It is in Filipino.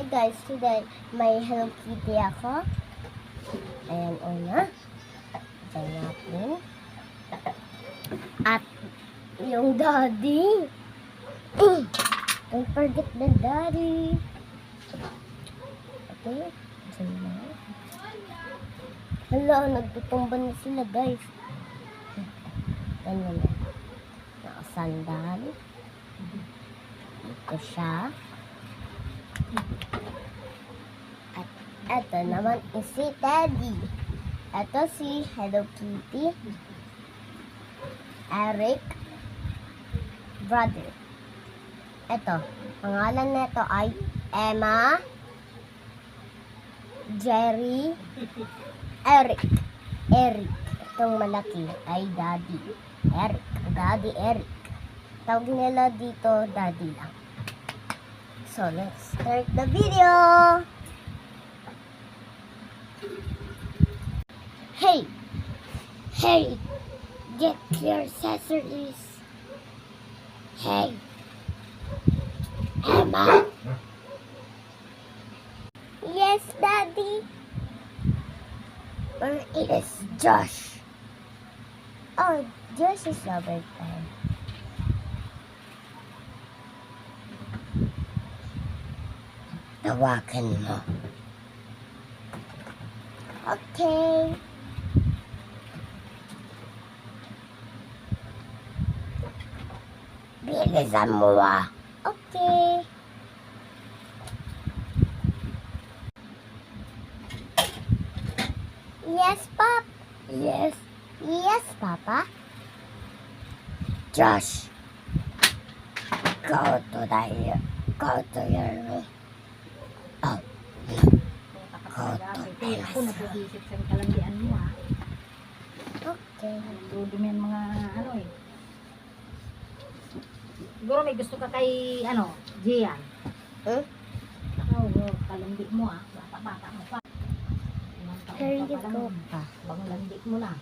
guys, today may Hello Kitty ako. Ayan, una. Diyan natin. At yung daddy. Don't forget the daddy. Okay, diyan na. Hala, nagtutumba na sila guys. Ganyan na. Nakasandal. Ito siya. At eto naman is si Teddy. Eto si Hello Kitty. Eric. Brother. Eto, pangalan nito ay Emma. Jerry. Eric. Eric. Itong malaki ay Daddy. Eric. Daddy Eric. Tawag nila dito Daddy lang. So, let's start the video! Hey! Hey! Get your accessories! Hey! Emma! Yes, Daddy? Where is Josh? Oh, Josh is overtime. Tawagan mo. Okay. Bilisan mo ah. Okay. Yes, Pop. Yes. Yes, Papa. Josh. Go to your room. Oh. Ako nag-iisip sa kalandian mo ha. Okay. Dudumi ang mga ano eh. Siguro may gusto ka kay ano, Gian. Hmm? Oo, kalandi mo ha. Bata-bata mo pa. Kalandi ko pa. Bang landi mo na.